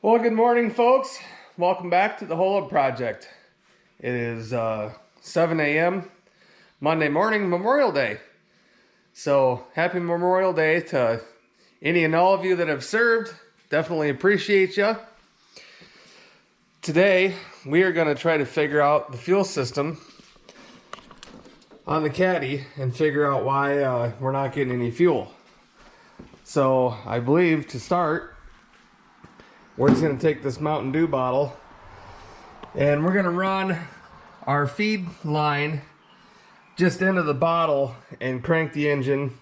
Well, good morning, folks. Welcome back to the Hole Up Project. It is 7 a.m. Monday morning, Memorial Day. So, happy Memorial Day to any and all of you that have served. Definitely appreciate you. Today, we are going to try to figure out the fuel system on the caddy and figure out why we're not getting any fuel. So, I believe to start, we're just going to take this Mountain Dew bottle and we're going to run our feed line just into the bottle and crank the engine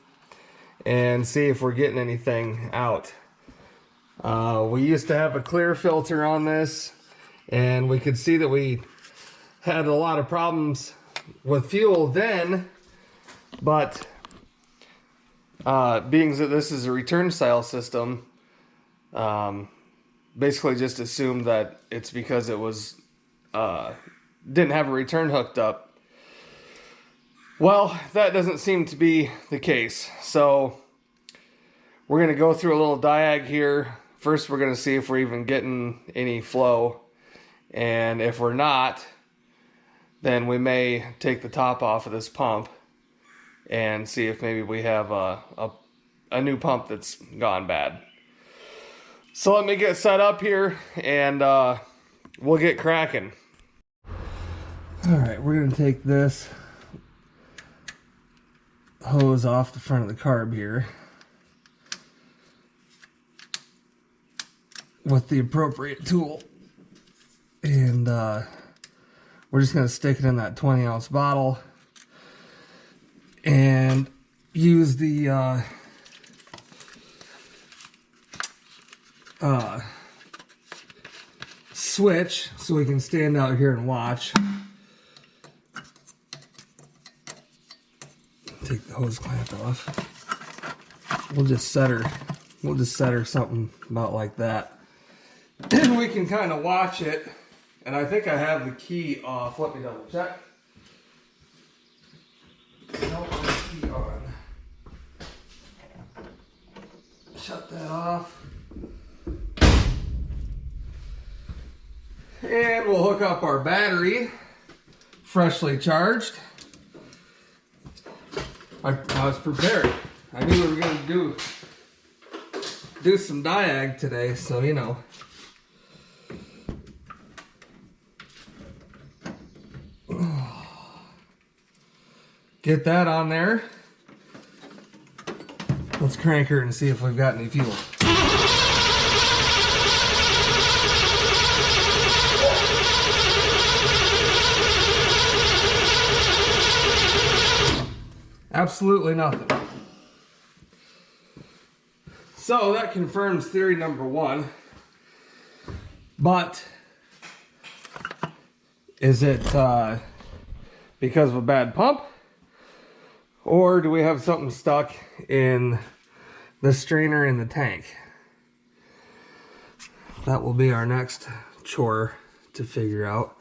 and see if we're getting anything out. We used to have a clear filter on this and we could see that we had a lot of problems with fuel then, but being that this is a return style system, basically just assumed that it's because it was didn't have a return hooked up. Well, that doesn't seem to be the case. So we're going to go through a little diag here. First, we're going to see if we're even getting any flow. And if we're not, then we may take the top off of this pump and see if maybe we have a new pump that's gone bad. So let me get set up here and we'll get cracking. Alright, we're going to take this hose off the front of the carb here with the appropriate tool. And we're just going to stick it in that 20-ounce bottle and use the switch so we can stand out here and watch. Take the hose clamp off. We'll just set her something about like that. And we can kind of watch it. And I think I have the key off. Let me double check. No, key on. Shut that off. And we'll hook up our battery, freshly charged. I was prepared. I knew we were going to do some diag today, so you know. Get that on there. Let's crank her and see if we've got any fuel. Absolutely nothing. So that confirms theory number one. But is it because of a bad pump? Or do we have something stuck in the strainer in the tank? That will be our next chore to figure out.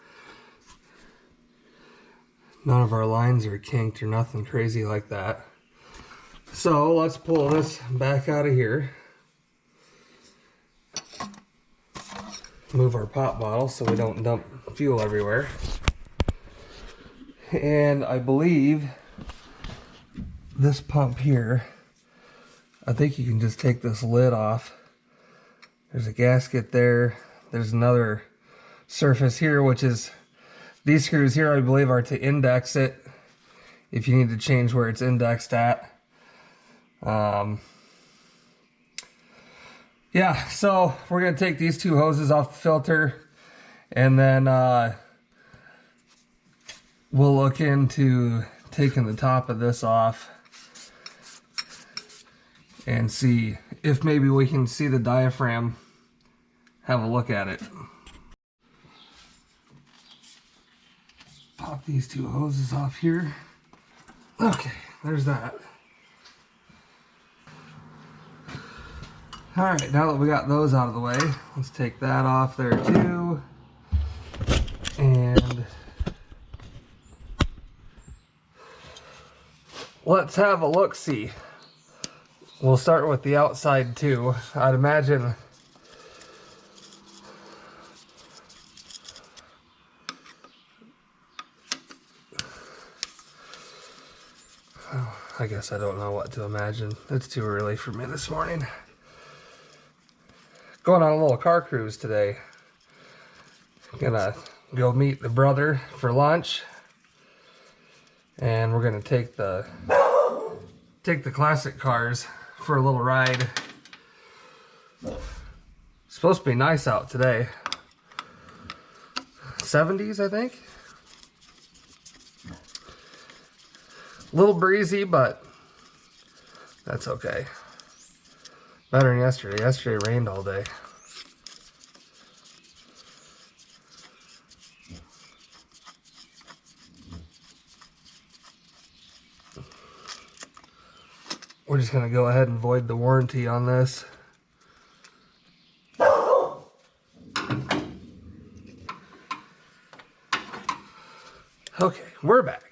None of our lines are kinked or nothing crazy like that. So let's pull this back out of here. Move our pop bottle so we don't dump fuel everywhere. And I believe this pump here, I think you can just take this lid off. There's a gasket there. There's another surface here, which is, these screws here I believe are to index it if you need to change where it's indexed at. Yeah, so we're going to take these two hoses off the filter and then we'll look into taking the top of this off and see if maybe we can see the diaphragm, have a look at it. Pop these two hoses off here. Okay, there's that. Alright, now that we got those out of the way, let's take that off there too. And let's have a look-see. We'll start with the outside too. I'd imagine I guess I don't know what to imagine. It's too early for me this morning. Going on a little car cruise today. Gonna go meet the brother for lunch. And we're gonna take the classic cars for a little ride. It's supposed to be nice out today. 70s, I think. A little breezy, but that's okay. Better than yesterday. Yesterday rained all day. We're just gonna go ahead and void the warranty on this. Okay, we're back.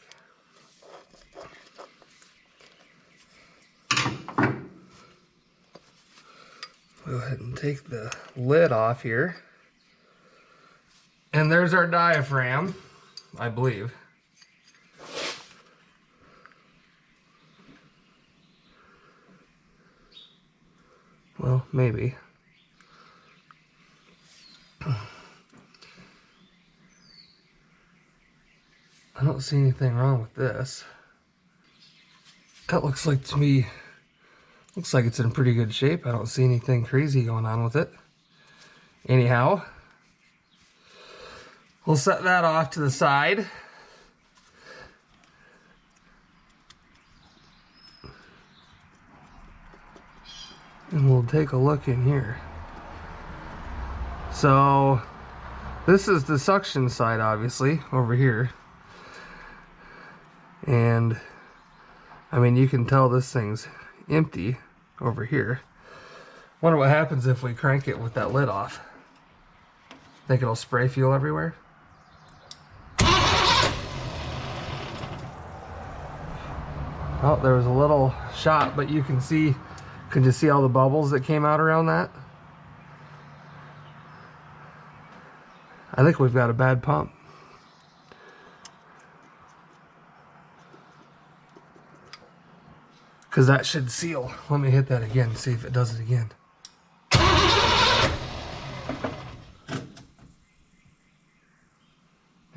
Go ahead and take the lid off here. And there's our diaphragm, I believe. Well, maybe. I don't see anything wrong with this. That looks like to me, looks like it's in pretty good shape. I don't see anything crazy going on with it. Anyhow, we'll set that off to the side. And we'll take a look in here. So, this is the suction side, obviously, over here. And, I mean, you can tell this thing's empty over here. Wonder what happens if we crank it with that lid off. Think it'll spray fuel everywhere? Oh, there was a little shot, but you can see, could you see all the bubbles that came out around that? I think we've got a bad pump. Because that should seal. Let me hit that again, see if it does it again.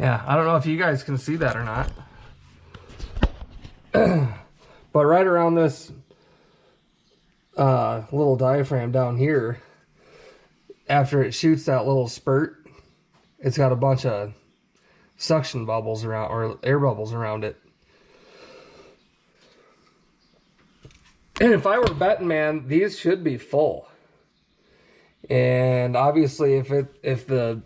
Yeah, I don't know if you guys can see that or not. But right around this little diaphragm down here, after it shoots that little spurt, it's got a bunch of suction bubbles around, or air bubbles around it. And if I were a betting man, these should be full. And obviously, if the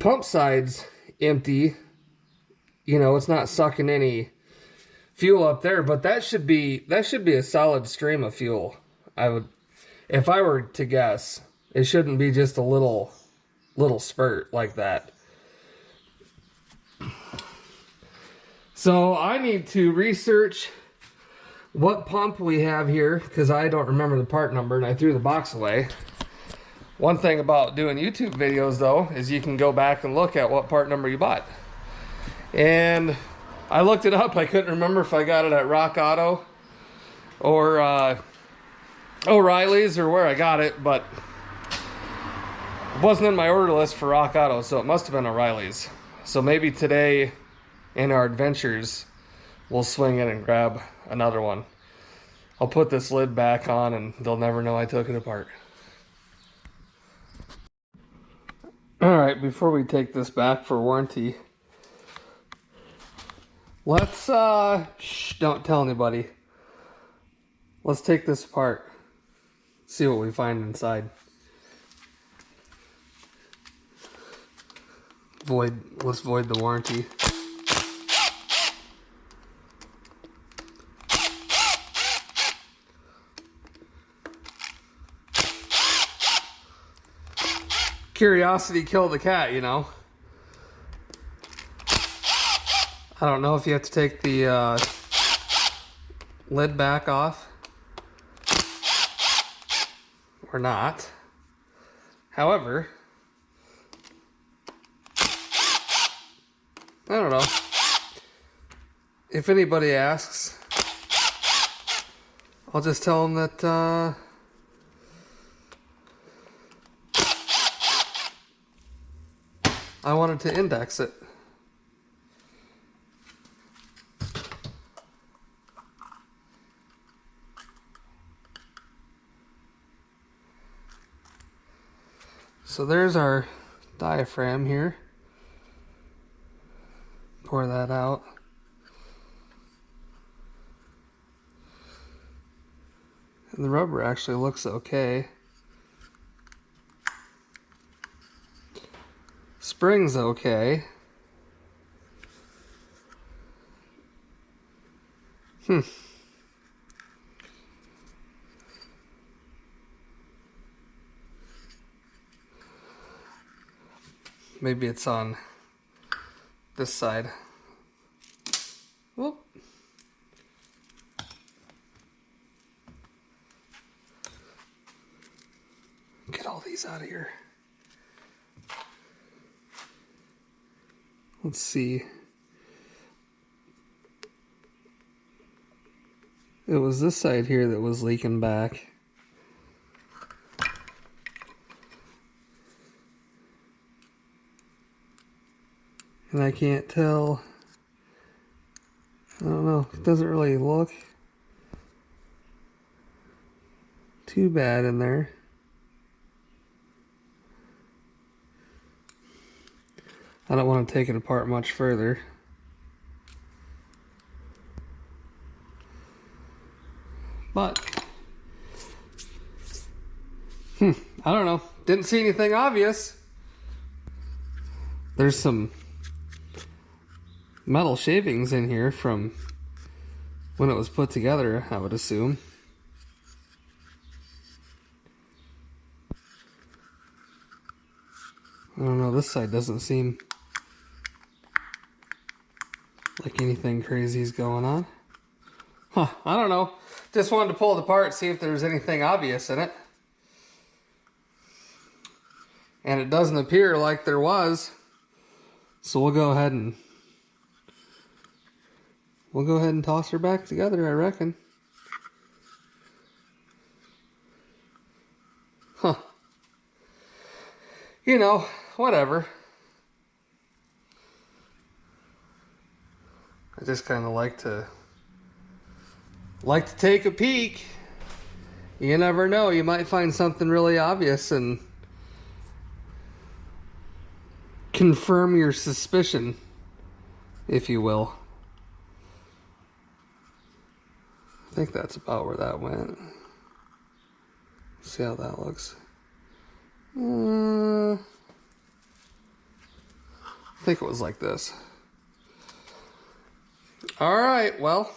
pump side's empty, you know, it's not sucking any fuel up there. But that should be a solid stream of fuel. I would, if I were to guess, it shouldn't be just a little spurt like that. So I need to research what pump we have here, because I don't remember the part number and I threw the box away. One thing about doing YouTube videos though is you can go back and look at what part number you bought. And I looked it up. I couldn't remember if I got it at Rock Auto or O'Reilly's or where I got it, but it wasn't in my order list for Rock Auto, so it must have been O'Reilly's. So maybe today in our adventures, we'll swing in and grab another one. I'll put this lid back on and they'll never know I took it apart. Alright, before we take this back for warranty, let's, don't tell anybody. Let's take this apart, see what we find inside. Let's void the warranty. Curiosity killed the cat, you know. I don't know if you have to take the lid back off or not. However, I don't know. if anybody asks, I'll just tell them that I wanted to index it. So there's our diaphragm here. Pour that out. And the rubber actually looks okay. Spring's okay. Maybe it's on this side. Whoop. Get all these out of here. Let's see. It was this side here that was leaking back. And I can't tell. I don't know. It doesn't really look too bad in there. I don't want to take it apart much further. But I don't know. Didn't see anything obvious. There's some metal shavings in here from when it was put together, I would assume. I don't know, this side doesn't seem like anything crazy is going on. I don't know. Just wanted to pull it apart, see if there's anything obvious in it. And it doesn't appear like there was. So we'll go ahead and toss her back together, I reckon. You know, whatever. I just kind of like to take a peek. You never know, you might find something really obvious and confirm your suspicion, if you will. I think that's about where that went. See how that looks. I think it was like this. Alright, well,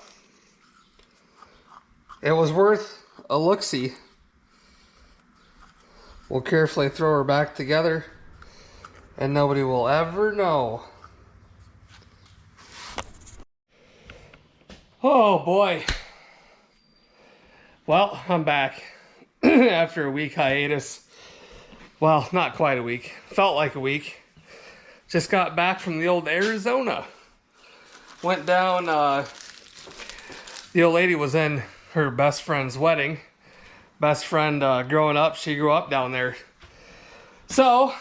it was worth a look-see. We'll carefully throw her back together and nobody will ever know. Oh boy. Well, I'm back after a week hiatus. Well, not quite a week. Felt like a week. Just got back from the old Arizona. Went down, the old lady was in her best friend's wedding. Best friend growing up, she grew up down there. So,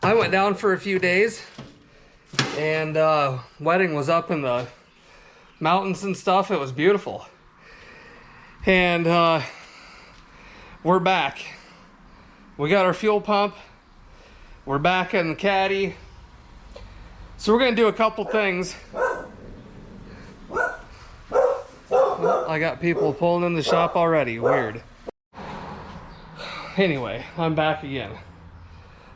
I went down for a few days. And wedding was up in the mountains and stuff. It was beautiful. And we're back. We got our fuel pump. We're back in the caddy. So we're going to do a couple things. Well, I got people pulling in the shop already. Weird. Anyway, I'm back again.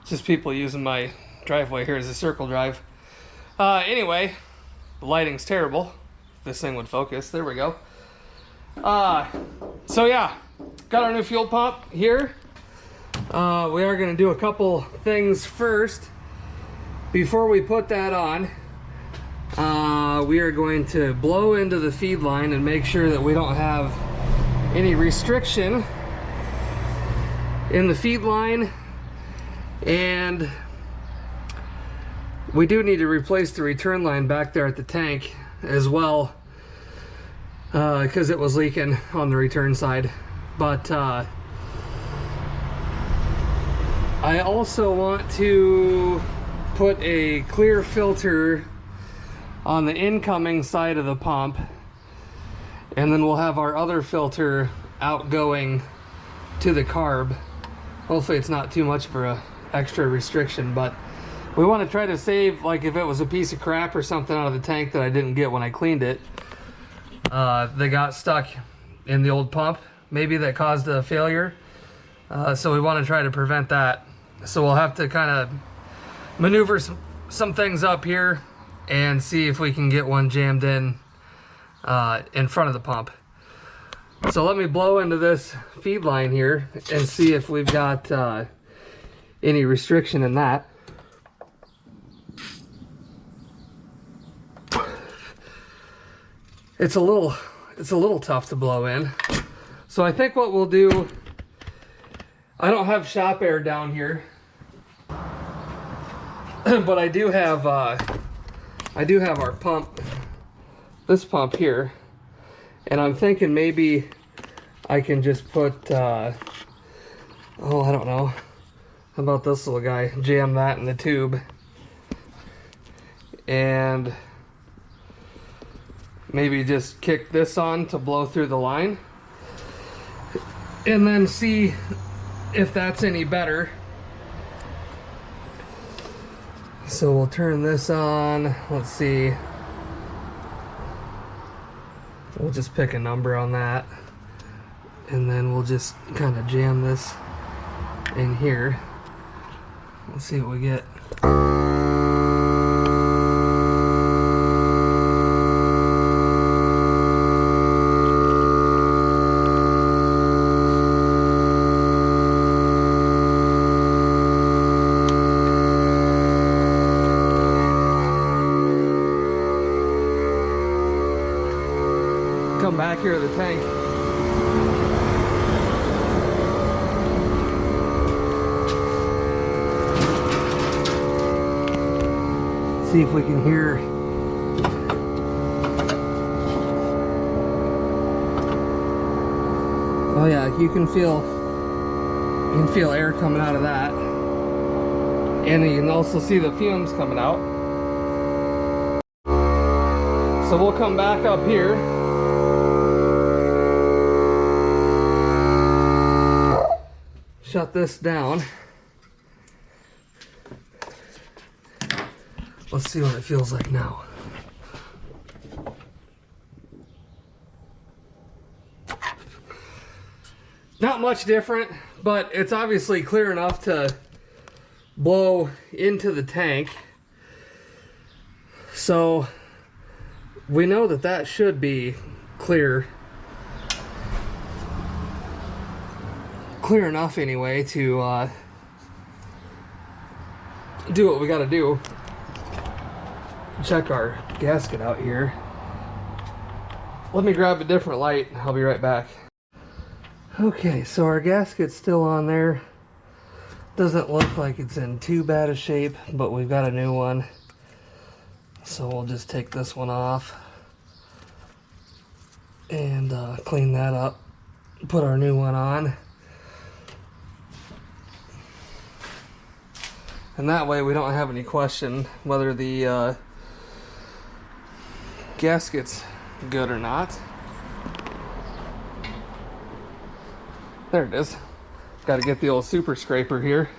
Just people using my driveway here as a circle drive. Anyway, the lighting's terrible. This thing would focus. There we go. So yeah, got our new fuel pump here. We are going to do a couple things first. Before we put that on, we are going to blow into the feed line and make sure that we don't have any restriction in the feed line. And we do need to replace the return line back there at the tank. as well, because it was leaking on the return side. But I also want to put a clear filter on the incoming side of the pump, and then we'll have our other filter outgoing to the carb. Hopefully it's not too much for a extra restriction, but we want to try to save, like if it was a piece of crap or something out of the tank that I didn't get when I cleaned it, they got stuck in the old pump, maybe that caused a failure. So we want to try to prevent that. So we'll have to kind of maneuver some things up here and see if we can get one jammed in front of the pump. So let me blow into this feed line here and see if we've got any restriction in that. It's a little tough to blow in. So I think what we'll do, I don't have shop air down here, but I do have our pump, this pump here, and I'm thinking maybe I can just put I don't know, how about this little guy, jam that in the tube and maybe just kick this on to blow through the line and then see if that's any better. So we'll turn this on. Let's see. We'll just pick a number on that, and then we'll just kind of jam this in here. Let's see what we get. Come back here to the tank. See if we can hear. Oh yeah, you can feel air coming out of that, and you can also see the fumes coming out. So we'll come back up here. Shut this down. Let's see what it feels like now. Not much different, but it's obviously clear enough to blow into the tank. So we know that that should be clear enough anyway to do what we got to do. Check our gasket out here. Let me grab a different light. I'll be right back. Okay, so our gasket's still on there. Doesn't look like it's in too bad a shape, but we've got a new one. So we'll just take this one off and clean that up. Put our new one on. And that way we don't have any question whether the gasket's good or not. There it is. Got to get the old super scraper here.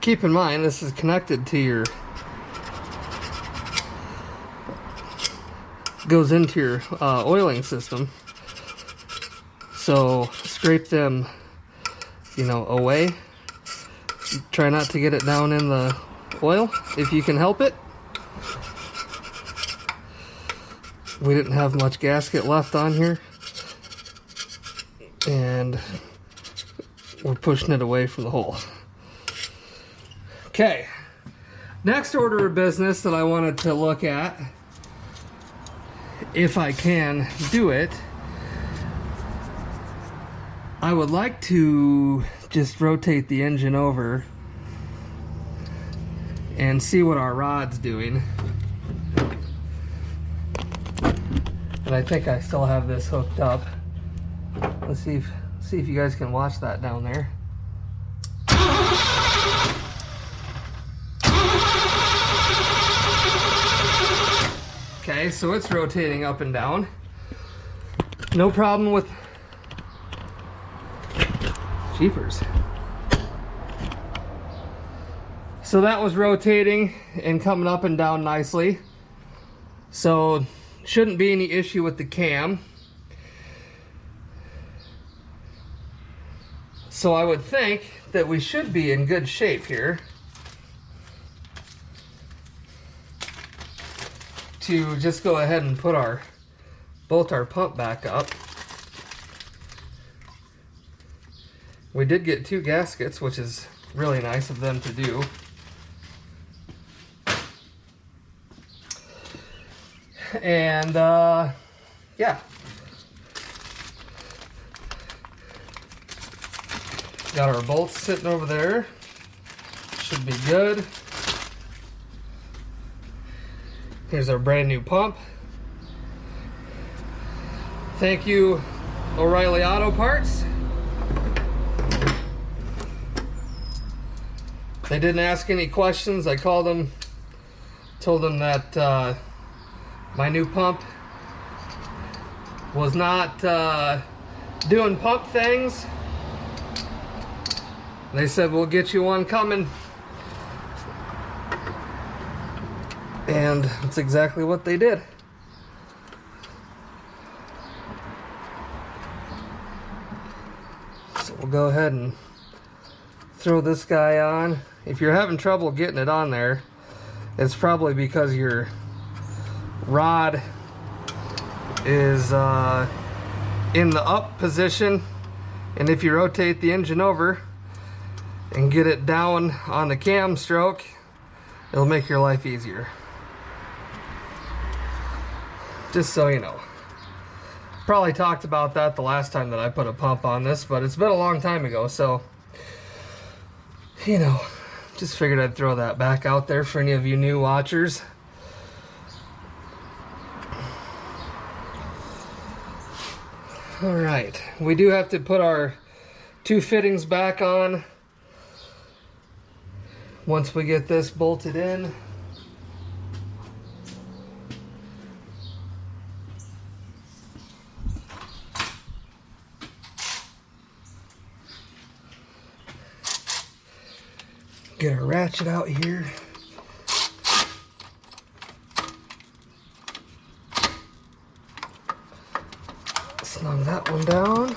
Keep in mind, this is connected to your, goes into your oiling system. So scrape them, you know, away. Try not to get it down in the oil if you can help it. We didn't have much gasket left on here, and we're pushing it away from the hole. Okay, next order of business that I wanted to look at if I can do it, I would like to just rotate the engine over and see what our rod's doing. And I think I still have this hooked up. Let's see if you guys can watch that down there. Okay, so it's rotating up and down. No problem with jeepers. So that was rotating and coming up and down nicely. So shouldn't be any issue with the cam. So I would think that we should be in good shape here to just go ahead and put bolt our pump back up. We did get 2 gaskets, which is really nice of them to do. And yeah, got our bolts sitting over there, should be good. Here's our brand new pump. Thank you, O'Reilly Auto Parts. They didn't ask any questions. I called them, told them that my new pump was not doing pump things. They said, we'll get you one coming. And that's exactly what they did. So we'll go ahead and throw this guy on. If you're having trouble getting it on there, it's probably because your rod is in the up position, and if you rotate the engine over and get it down on the cam stroke, it'll make your life easier. Just so you know. Probably talked about that the last time that I put a pump on this, but it's been a long time ago, so you know, just figured I'd throw that back out there for any of you new watchers. Alright, we do have to put our 2 fittings back on once we get this bolted in. Get our ratchet out here. Snug that one down.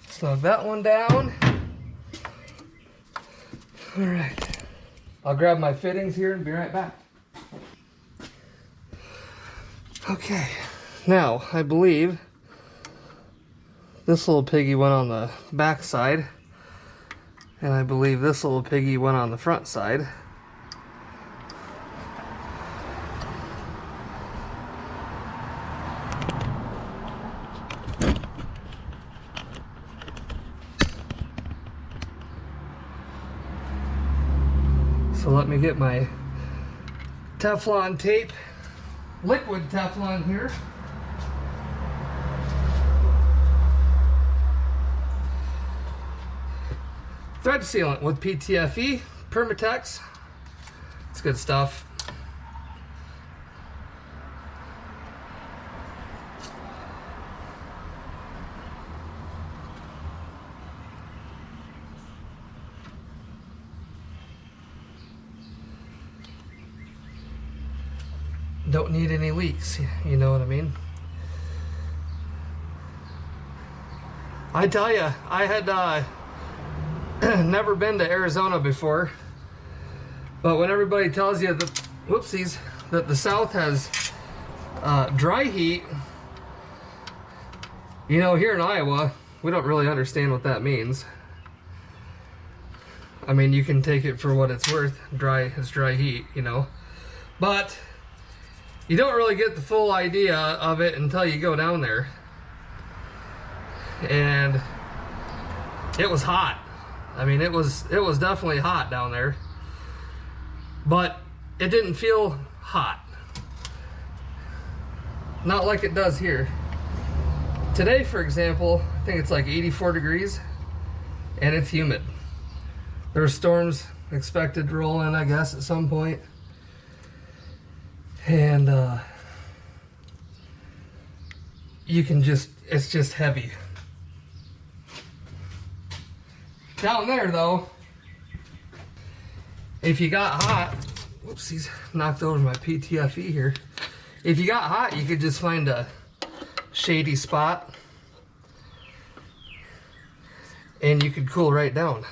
Snug that one down. All right. I'll grab my fittings here and be right back. Okay. Now, I believe this little piggy went on the back side, and I believe this little piggy went on the front side. So let me get my Teflon tape, liquid Teflon here. Thread sealant with PTFE, Permatex. It's good stuff. Don't need any leaks, you know what I mean? I tell you, I had never been to Arizona before, but when everybody tells you that, whoopsies, that the South has dry heat, you know, here in Iowa, we don't really understand what that means. I mean, you can take it for what it's worth. It's dry heat, you know. But you don't really get the full idea of it until you go down there. And it was hot. I mean, it was definitely hot down there. But it didn't feel hot. Not like it does here. Today, for example, I think it's like 84 degrees and it's humid. There are storms expected to roll in, I guess, at some point. And it's just heavy. Down there though, if you got hot, whoopsies, knocked over my PTFE here. If you got hot, you could just find a shady spot and you could cool right down.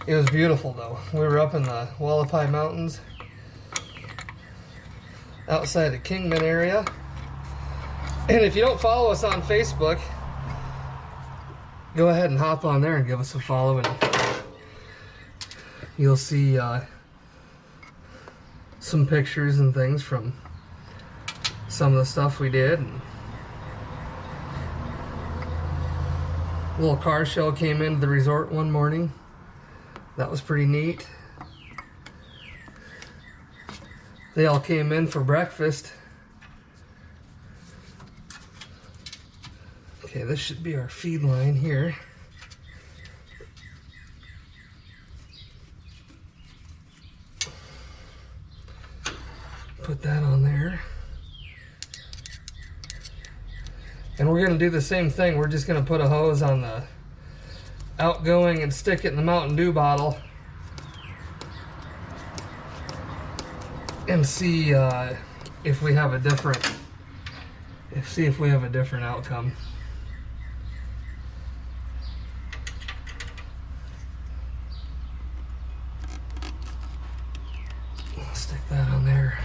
It was beautiful though. We were up in the Wallapai Mountains outside the Kingman area. And if you don't follow us on Facebook, go ahead and hop on there and give us a follow, and you'll see some pictures and things from some of the stuff we did. And a little car show came into the resort one morning. That was pretty neat. They all came in for breakfast. Okay, this should be our feed line here. Put that on there. And we're gonna do the same thing. We're just gonna put a hose on the outgoing and stick it in the Mountain Dew bottle and see if we have a different outcome. I'll stick that on there.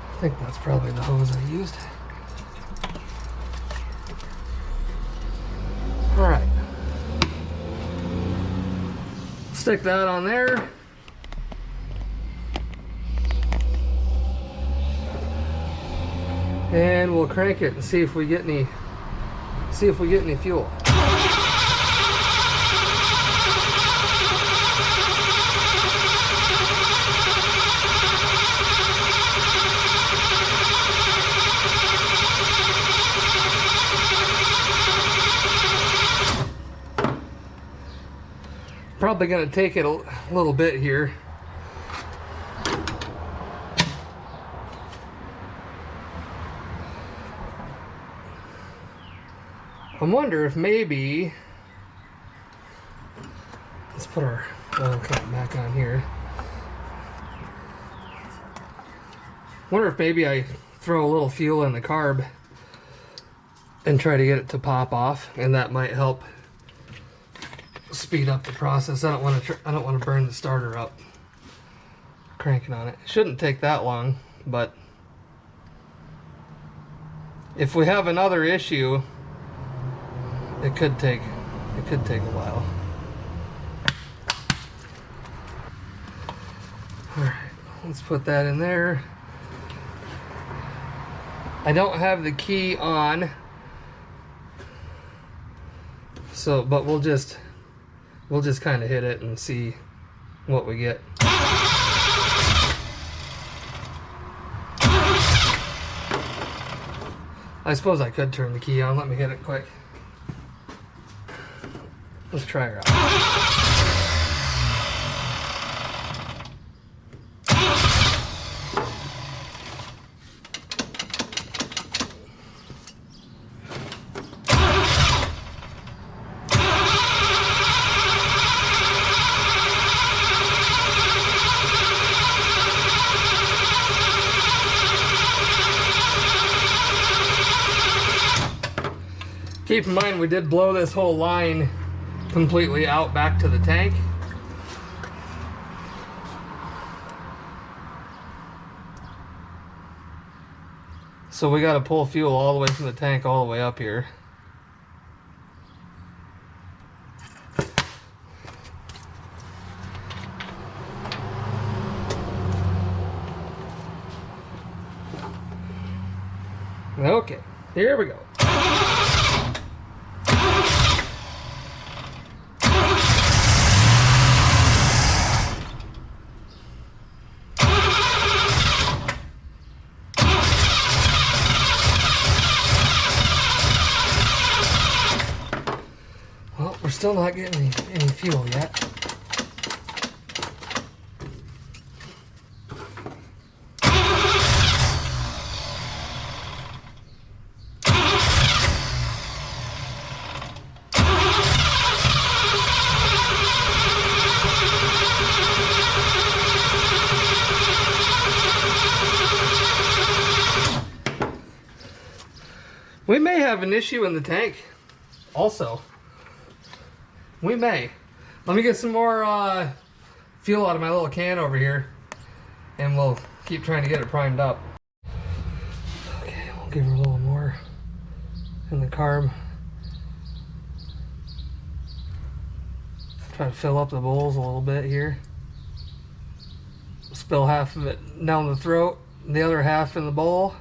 I think that's probably the hose I used. All right. Stick that on there. And we'll crank it and see if we get any fuel. Probably going to take it a little bit here. I wonder if maybe, let's put our oil cap back on here. Wonder if maybe I throw a little fuel in the carb and try to get it to pop off, and that might help speed up the process. I don't want to burn the starter up cranking on it. It shouldn't take that long, but if we have another issue, it could take a while. All right, let's put that in there. I don't have the key on, so but we'll just kind of hit it and see what we get. I suppose I could turn the key on. Let me hit it quick. Let's try her out. Keep in mind we did blow this whole line completely out back to the tank. So we got to pull fuel all the way from the tank all the way up here. Okay, here we go. Well, we're still not getting any fuel yet. We may have an issue in the tank also. We may. Let me get some more fuel out of my little can over here, and we'll keep trying to get it primed up. Okay, we'll give her a little more in the carb. Try to fill up the bowls a little bit here. Spill half of it down the throat, the other half in the bowl.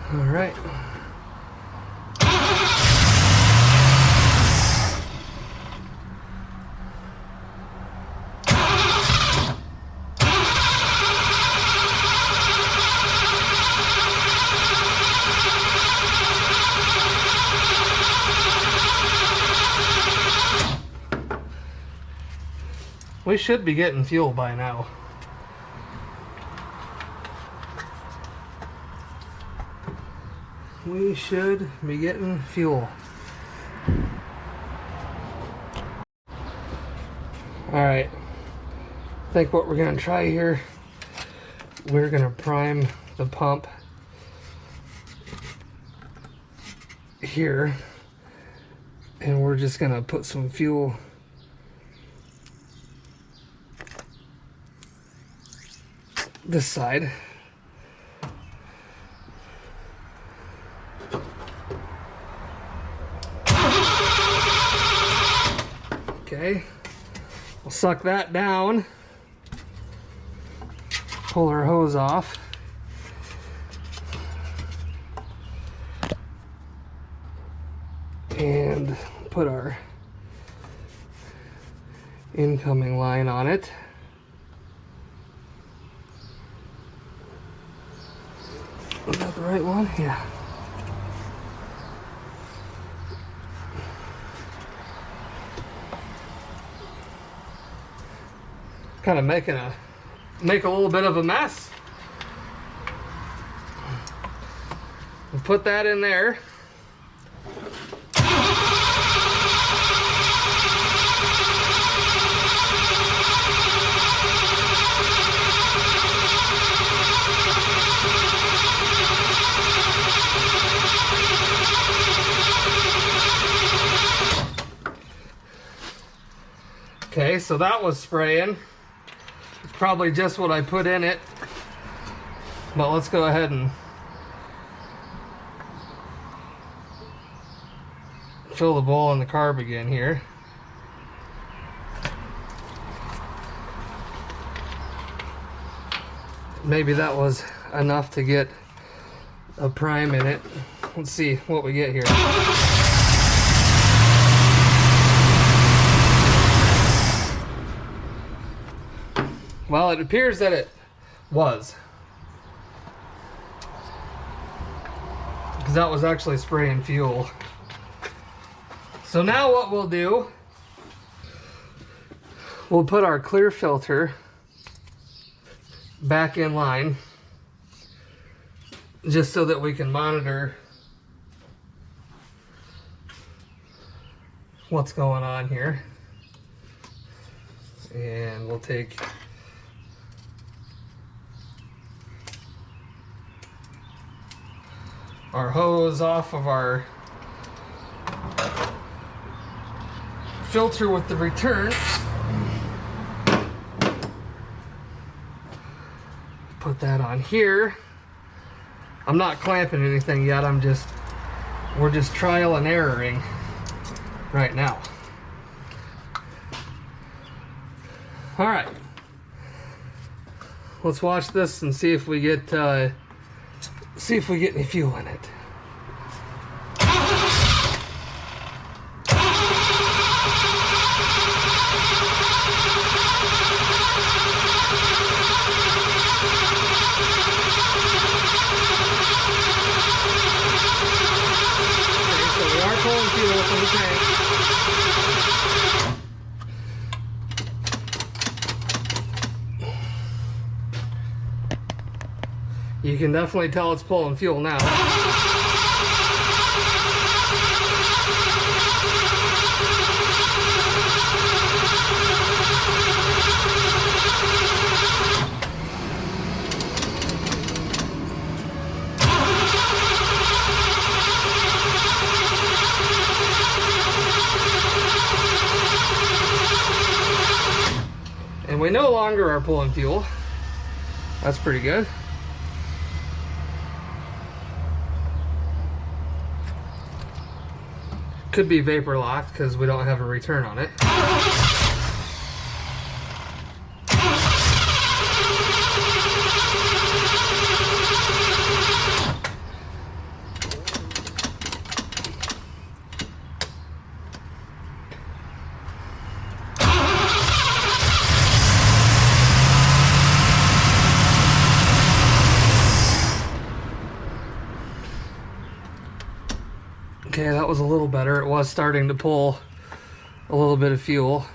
All right. We should be getting fuel by now. We should be getting fuel. Alright, I think what we're going to try here, we're going to prime the pump here, and we're just going to put some fuel this side. Okay, we'll suck that down, pull our hose off, and put our incoming line on it. Is that the right one? Yeah. Kind of make a little bit of a mess. We'll put that in there. Okay, so that was spraying. It's probably just what I put in it, but let's go ahead and fill the bowl in the carb again here. Maybe that was enough to get a prime in it. Let's see what we get here. Well, it appears that it was, because that was actually spraying fuel. So now what we'll do, we'll put our clear filter back in line, just so that we can monitor what's going on here. and we'll take our hose off of our filter with the return. Put that on here. I'm not clamping anything yet. We're just trial and erroring right now. All right, let's watch this and see if we get any fuel in it. Okay, so we are pulling fuel from the tank. You can definitely tell it's pulling fuel now. And we no longer are pulling fuel. That's pretty good. Could be vapor locked because we don't have a return on it. Okay, that was a little better. It was starting to pull a little bit of fuel.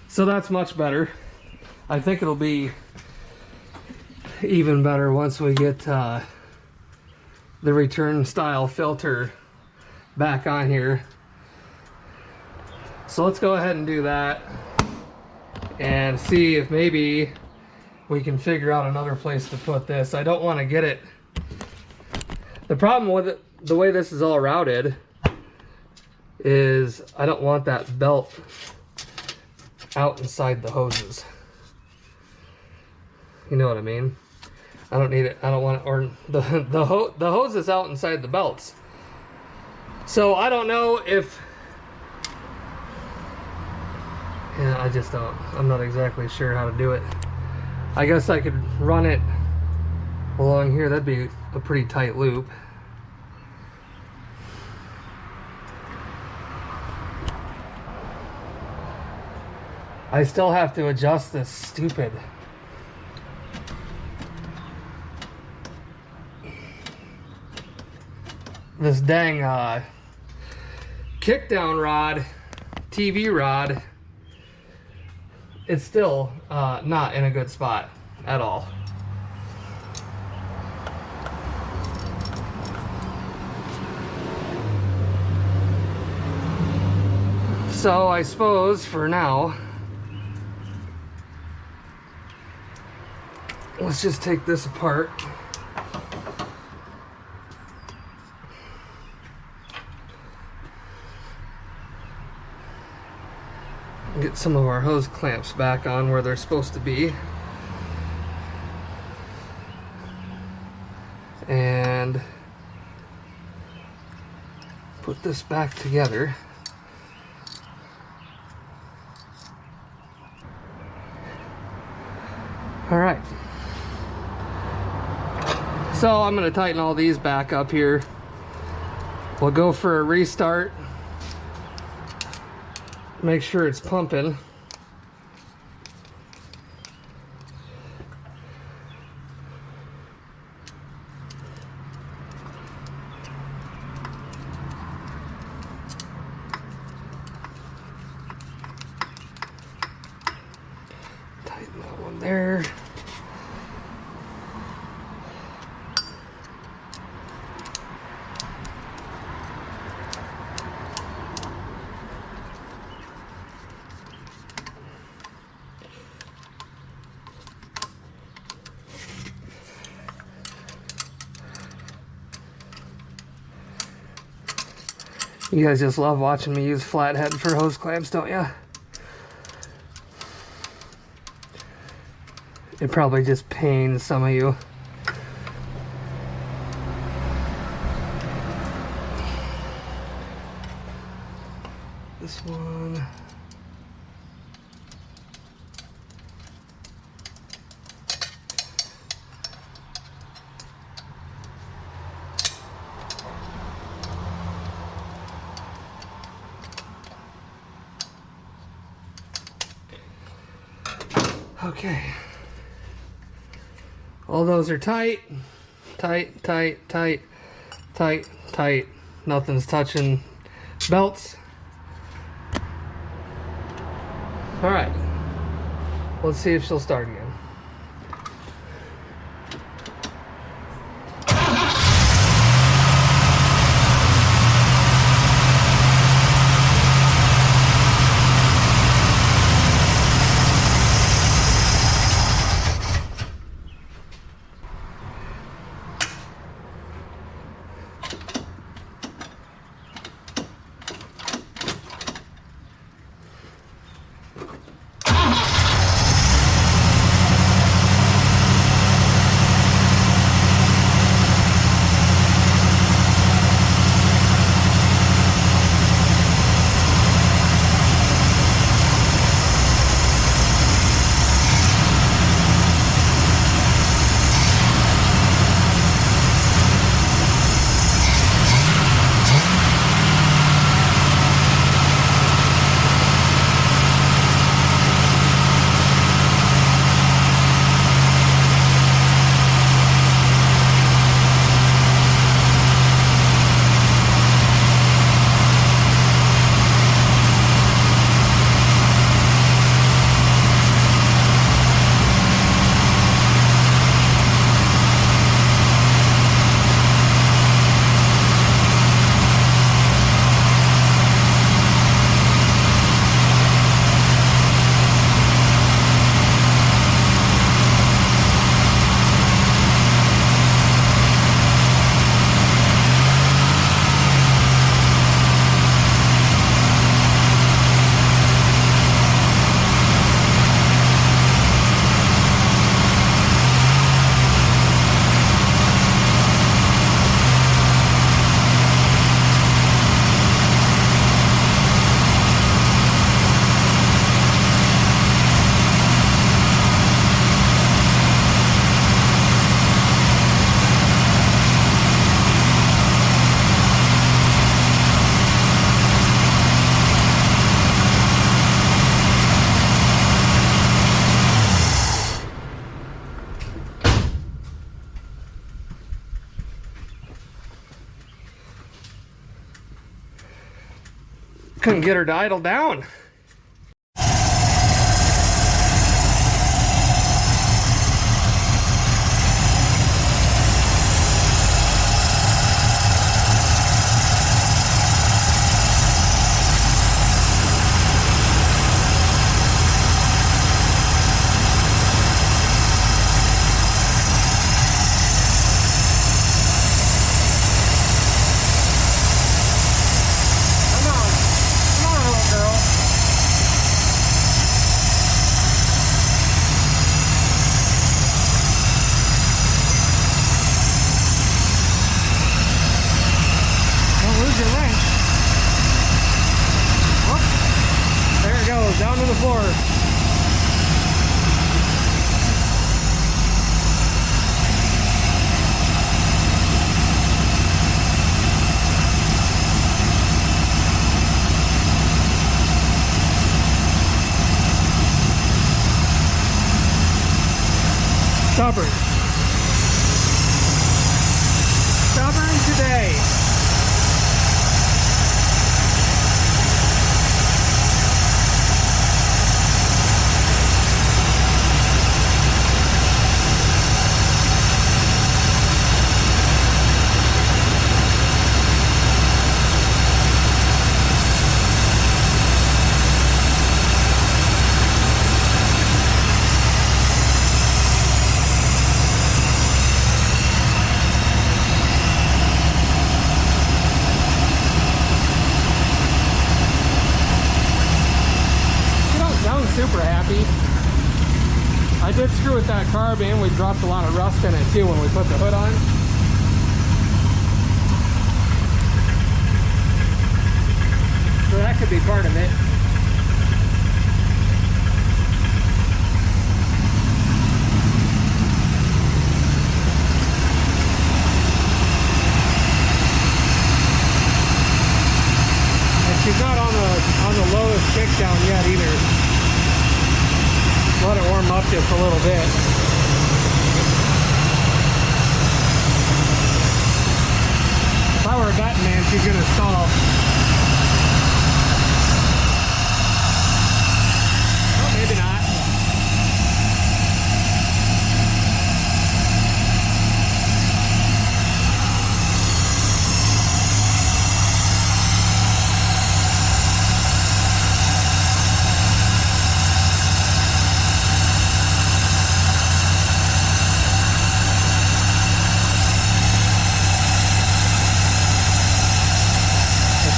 So that's much better. I think it'll be even better once we get the return style filter back on here. So let's go ahead and do that and see if maybe we can figure out another place to put this. I don't want to get it. The problem with it, the way this is all routed, is I don't want that belt out inside the hoses. You know what I mean? I don't need it. I don't want it, or the hose is out inside the belts. So I don't know if, yeah, I just don't. I'm not exactly sure how to do it. I guess I could run it along here. That'd be a pretty tight loop. I still have to adjust this stupid dang kickdown rod, TV rod. It's still not in a good spot at all. So I suppose for now, let's just take this apart. Get some of our hose clamps back on where they're supposed to be. And put this back together. All right. So I'm going to tighten all these back up here. We'll go for a restart. Make sure it's pumping. Tighten that one there. You guys just love watching me use flathead for hose clamps, don't ya? It probably just pains some of you. This one. Okay. All those are tight. Tight, tight, tight, tight, tight. Nothing's touching belts. All right. Let's see if she'll start again. Couldn't get her to idle down. Down to the floor. Stubborn. Stubborn today. Super happy. I did screw with that carb and we dropped a lot of rust in it too when we put the hood on. So that could be part of it. And she's not on the lowest kick down yet either. Let it warm up just a little bit. If I were a betting man, she's gonna stall. Well, maybe not.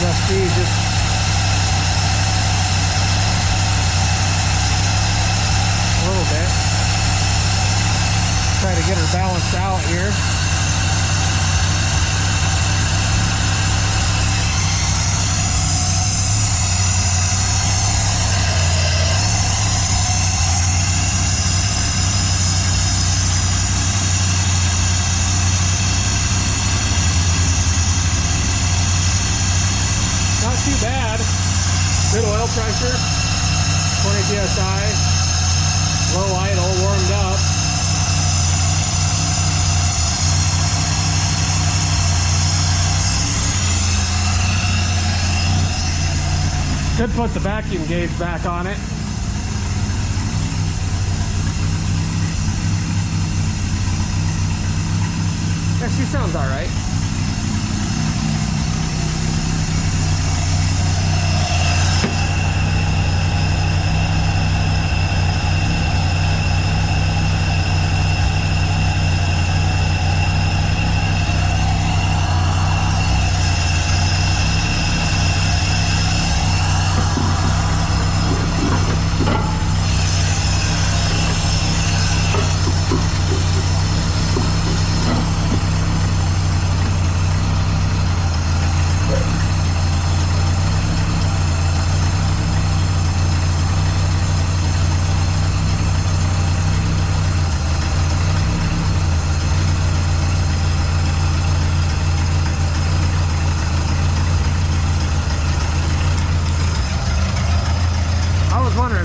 Just see, just a little bit. Try to get her balanced out here. Too bad. Good oil pressure, 20 psi, low idle, warmed up. Could put the vacuum gauge back on it. Yeah, she sounds all right.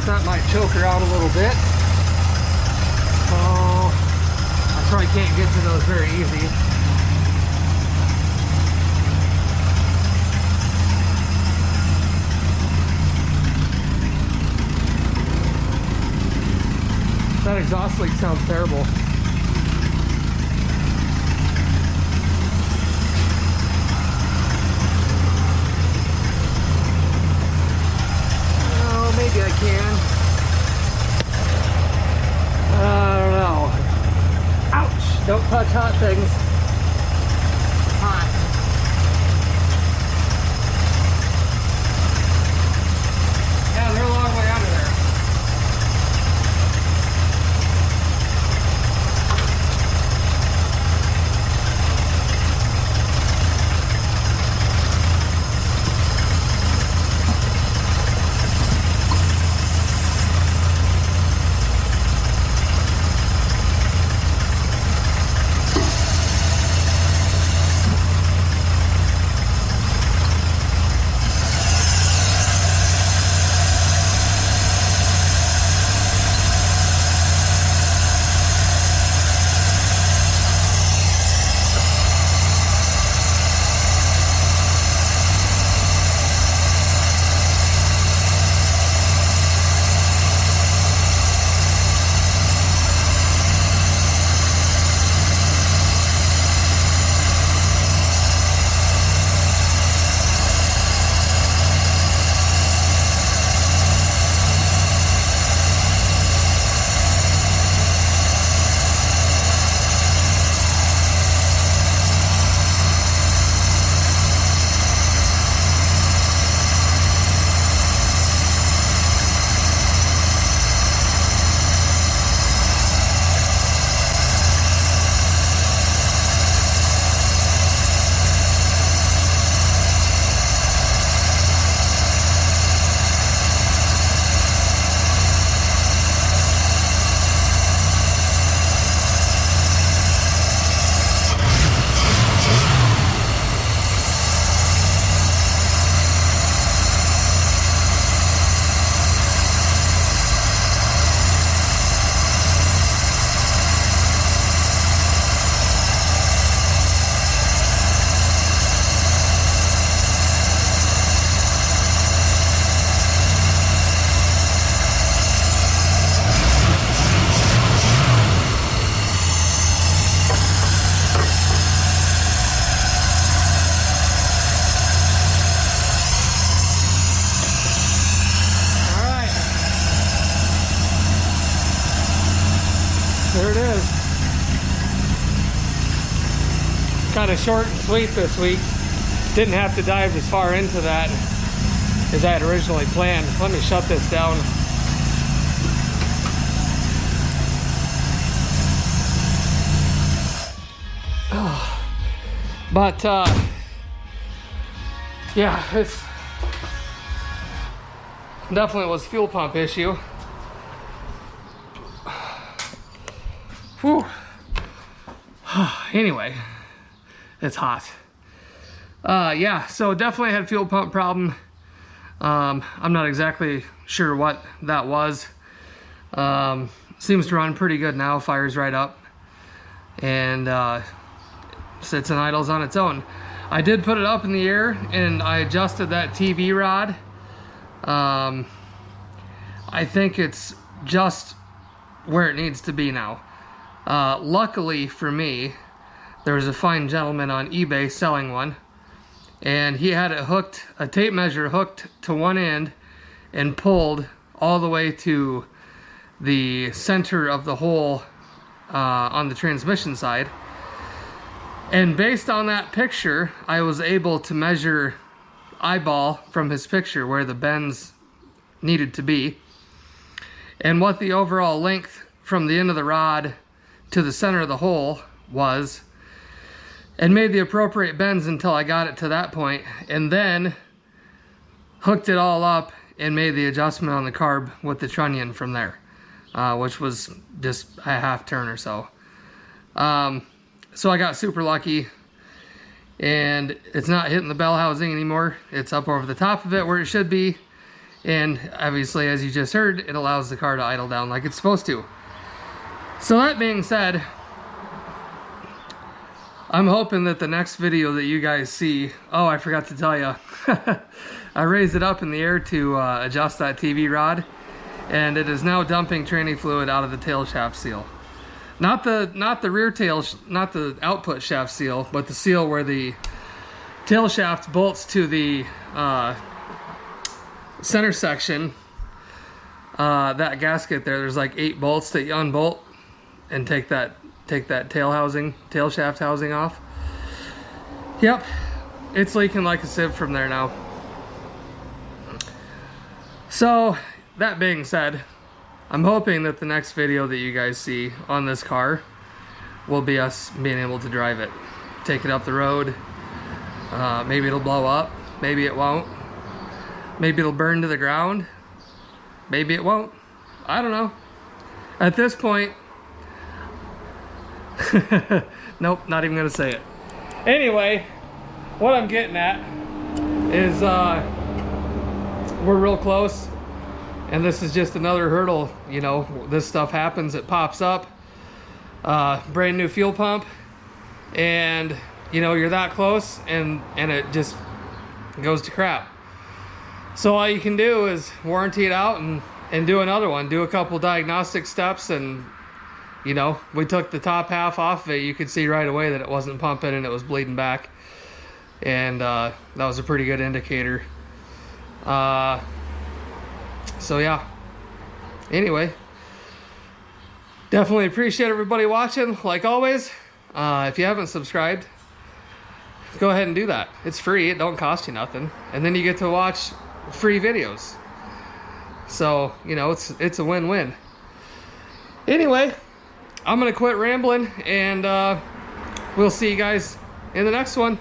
That might choke her out a little bit. So I probably can't get to those very easy. That exhaust leak sounds terrible. Oh, maybe I can. I don't know. Ouch! Don't touch hot things. Hot. Yeah, they're a long way under there. There it is. Kind of short and sweet this week. Didn't have to dive as far into that as I had originally planned. Let me shut this down. But yeah, it's definitely was a fuel pump issue. Whew. Anyway, it's hot. Yeah, so definitely had a fuel pump problem. I'm not exactly sure what that was. Seems to run pretty good now, fires right up, and sits and idles on its own. I did put it up in the air and I adjusted that TV rod. I think it's just where it needs to be now. Luckily for me, there was a fine gentleman on eBay selling one, and he had it hooked, a tape measure hooked to one end and pulled all the way to the center of the hole on the transmission side. And based on that picture, I was able to measure eyeball from his picture where the bends needed to be, and what the overall length from the end of the rod to the center of the hole was, and made the appropriate bends until I got it to that point, and then hooked it all up and made the adjustment on the carb with the trunnion from there, which was just a half turn or so. So I got super lucky, and it's not hitting the bell housing anymore. It's up over the top of it where it should be, and obviously, as you just heard, it allows the car to idle down like it's supposed to. So that being said, I'm hoping that the next video that you guys see, oh, I forgot to tell you, I raised it up in the air to adjust that TV rod, and it is now dumping tranny fluid out of the tail shaft seal. Not the rear tail, not the output shaft seal, but the seal where the tail shaft bolts to the center section. That gasket there, there's like 8 bolts that you unbolt and take that tail shaft housing off. Yep, it's leaking like a sieve from there now. So that being said, I'm hoping that the next video that you guys see on this car will be us being able to drive it, take it up the road. Maybe it'll blow up, maybe it won't. Maybe it'll burn to the ground, maybe it won't. I don't know. At this point, nope, not even gonna say it. Anyway, what I'm getting at is we're real close, and this is just another hurdle. You know, this stuff happens, it pops up. Brand new fuel pump, and you know, you're that close and it just goes to crap. So all you can do is warranty it out and do another one, do a couple diagnostic steps. And you know, we took the top half off of it. You could see right away that it wasn't pumping and it was bleeding back, and that was a pretty good indicator. So yeah, anyway, definitely appreciate everybody watching. Like always, if you haven't subscribed, go ahead and do that. It's free, it don't cost you nothing, and then you get to watch free videos. So you know, it's a win-win. Anyway, I'm gonna quit rambling, and we'll see you guys in the next one.